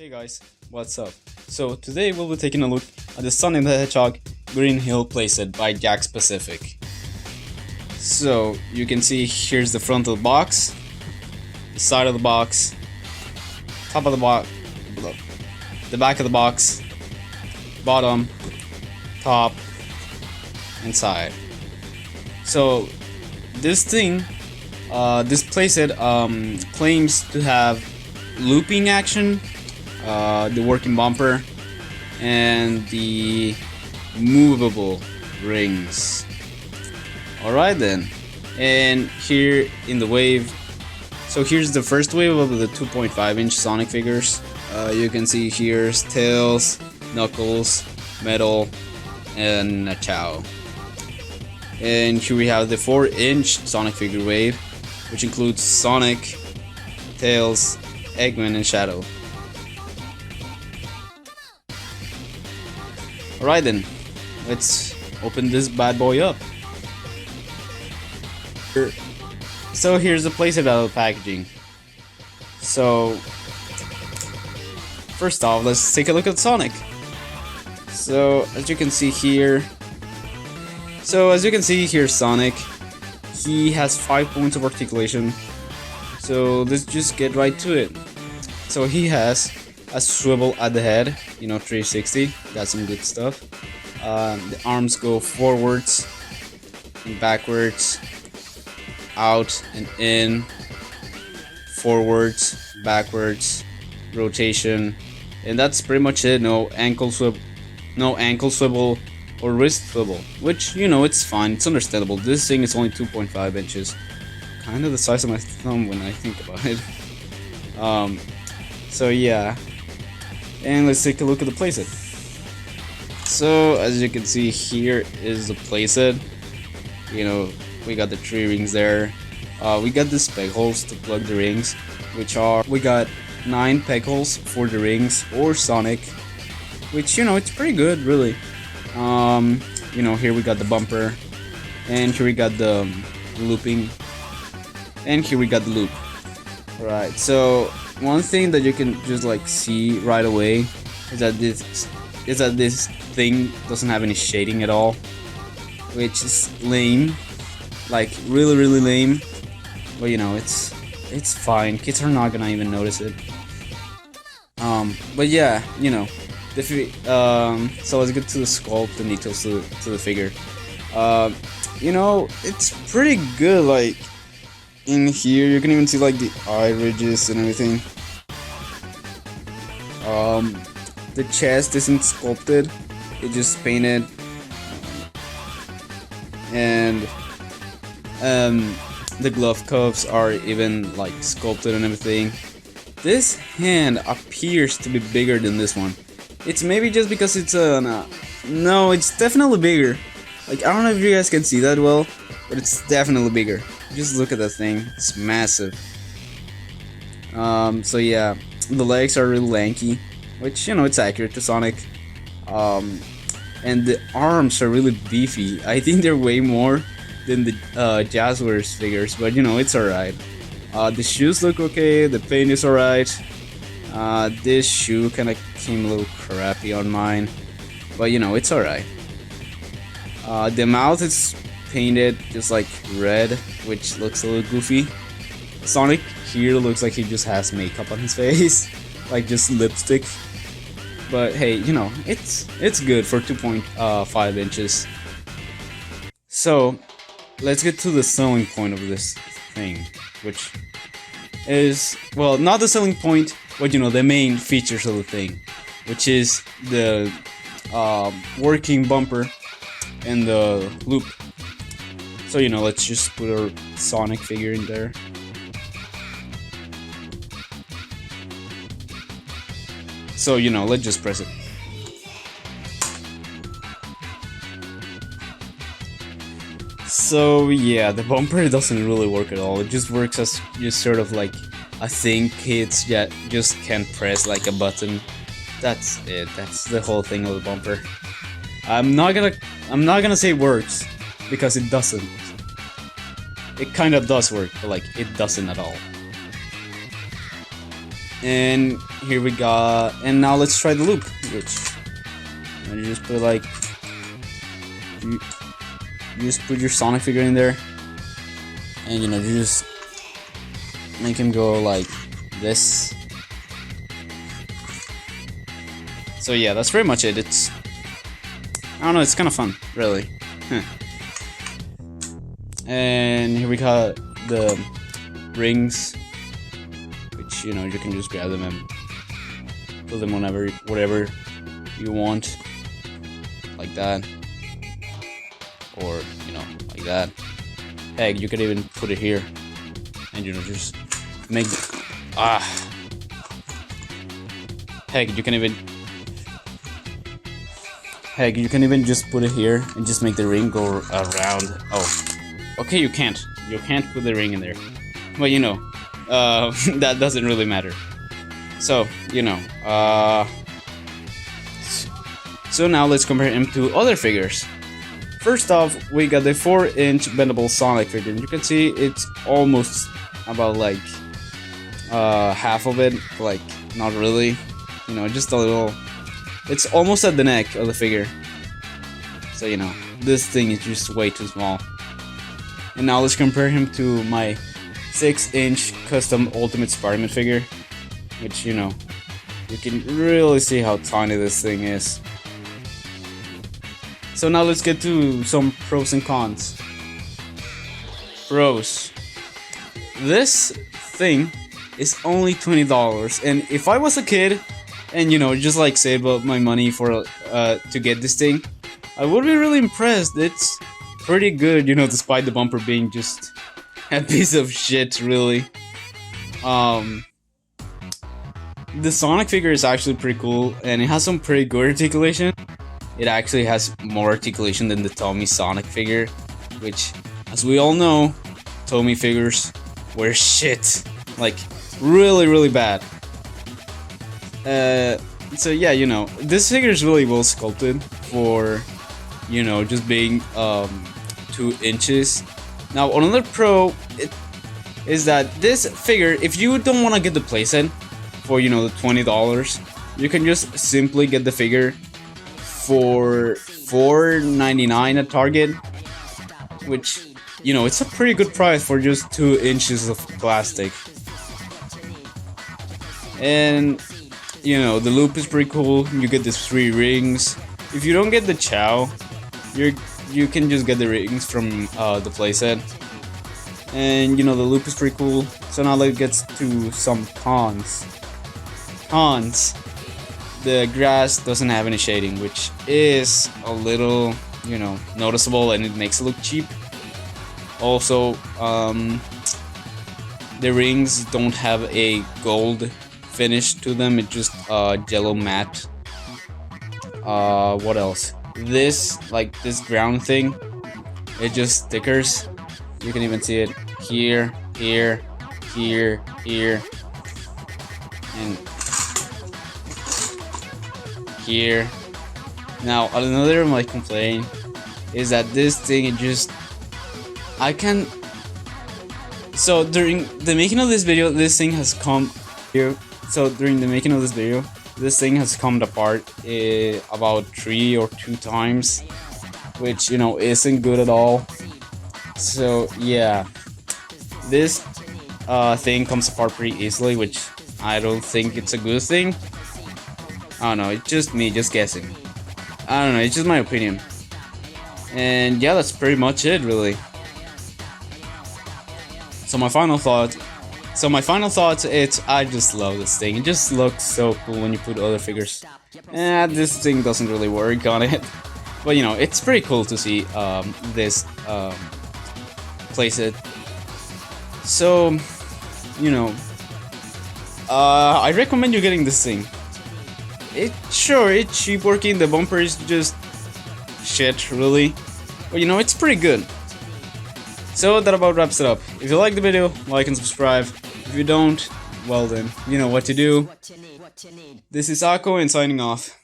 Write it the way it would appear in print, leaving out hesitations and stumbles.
Hey guys, what's up? So today we'll be taking a look at the Sonic the Hedgehog Green Hill playset by Jakks Pacific. So you can see here's the front of the box, the side of the box, top of the box, the back of the box, bottom, top, and side. So this thing, this playset claims to have looping action, the working bumper, and the movable rings. Alright then, and here in the wave, so here's the first wave of the 2.5-inch Sonic figures. You can see here's Tails, Knuckles, Metal, and a Chow. And here we have the 4-inch Sonic figure wave, which includes Sonic, Tails, Eggman, and Shadow. Alright then, let's open this bad boy up. So here's the playset out of the packaging. So first off, let's take a look at Sonic. So as you can see here, here's Sonic. He has 5 points of articulation. So let's just get right to it. So he has a swivel at the head, 360. That's some good stuff. The arms go forwards and backwards, out and in, forwards, backwards, rotation, and that's pretty much it. No ankle swivel or wrist swivel, which it's fine. It's understandable. This thing is only 2.5 inches, kind of the size of my thumb when I think about it. So yeah, and let's take a look at the playset. So as you can see, here is the playset. We got the 3 rings there. We got these peg holes to plug the rings, we got 9 peg holes for the rings or Sonic, which it's pretty good, really. Here we got the bumper, and here we got the looping, and here we got the loop. Alright, so one thing that you can just see right away is that this thing doesn't have any shading at all, which is lame, like really lame. But it's fine. Kids are not gonna even notice it. But yeah, so let's get to the sculpt and details to the figure. It's pretty good. In here, you can even see the eye ridges and everything. The chest isn't sculpted; it just painted, and the glove cuffs are even sculpted and everything. This hand appears to be bigger than this one. It's maybe just because it's no, it's definitely bigger. I don't know if you guys can see that well, but it's definitely bigger. Just look at that thing, it's massive. So yeah, the legs are really lanky, which it's accurate to Sonic. And the arms are really beefy. I think they're way more than the Jazzwares figures, but it's alright. The shoes look okay, the paint is alright. This shoe kinda came a little crappy on mine, but it's alright. The mouth is painted just red, which looks a little goofy. Sonic here looks like he just has makeup on his face, just lipstick. But hey, it's good for 2.5 inches. So let's get to the selling point of this thing, which is, well, not the selling point, but the main features of the thing, which is the working bumper and the loop. So let's just put our Sonic figure in there. So let's just press it. So yeah, the bumper doesn't really work at all. It just works as just sort of a thing kids just can't press a button. That's it. That's the whole thing of the bumper. I'm not gonna say it works, because it doesn't. It kind of does work, but it doesn't at all. And here we got, and now let's try the loop, which you just put like, you just put your Sonic figure in there, and you just make him go like this. So yeah, that's pretty much it. It's, I don't know, it's kind of fun, really. And here we got the rings, which you can just grab them and put them whenever, whatever you want, like that, or like that. Heck, you could even put it here, and just make Heck, you can even just put it here and just make the ring go around. Oh, okay, you can't put the ring in there, but that doesn't really matter. So so now let's compare him to other figures. First off, we got the 4-inch bendable Sonic figure. You can see it's almost about like half of it, like not really, just a little. It's almost at the neck of the figure. So this thing is just way too small. And now let's compare him to my 6-inch custom Ultimate Spider-Man figure, which you can really see how tiny this thing is. So now let's get to some pros and cons. Pros. This thing is only $20, and if I was a kid and just like save up my money for to get this thing, I would be really impressed. It's pretty good, despite the bumper being just a piece of shit, really. The Sonic figure is actually pretty cool, and it has some pretty good articulation. It actually has more articulation than the Tommy Sonic figure, which, as we all know, Tommy figures were shit. Like, really, really bad. So yeah, this figure is really well sculpted for, just being 2 inches. Now, another pro is that this figure, if you don't want to get the playset for, the $20, you can just simply get the figure for $4.99 at Target, which, it's a pretty good price for just 2 inches of plastic. And the loop is pretty cool. You get these 3 rings. If you don't get the Chow, you can just get the rings from the playset. And the loop is pretty cool. So now let's get to some cons. Cons. The grass doesn't have any shading, which is a little, noticeable, and it makes it look cheap. Also, the rings don't have a gold finish to them. It's just yellow matte. What else? This ground thing, it just stickers. You can even see it here, here, here, here, and here. Now, another of my complaint is that this thing, so during the making of this video, this thing has come here. So during the making of this video, this thing has come apart about 3 or 2 times, which isn't good at all. So yeah, this thing comes apart pretty easily, which I don't think it's a good thing. I don't know, it's just me just guessing. I don't know, it's just my opinion. And yeah, that's pretty much it, really. So my final thought, is I just love this thing. It just looks so cool when you put other figures. This thing doesn't really work on it. But it's pretty cool to see this playset. So, I recommend you getting this thing. It's cheap working, the bumper is just shit, really. But it's pretty good. So that about wraps it up. If you like the video, like and subscribe. If you don't, well then, you know what to do. This is Akko and signing off.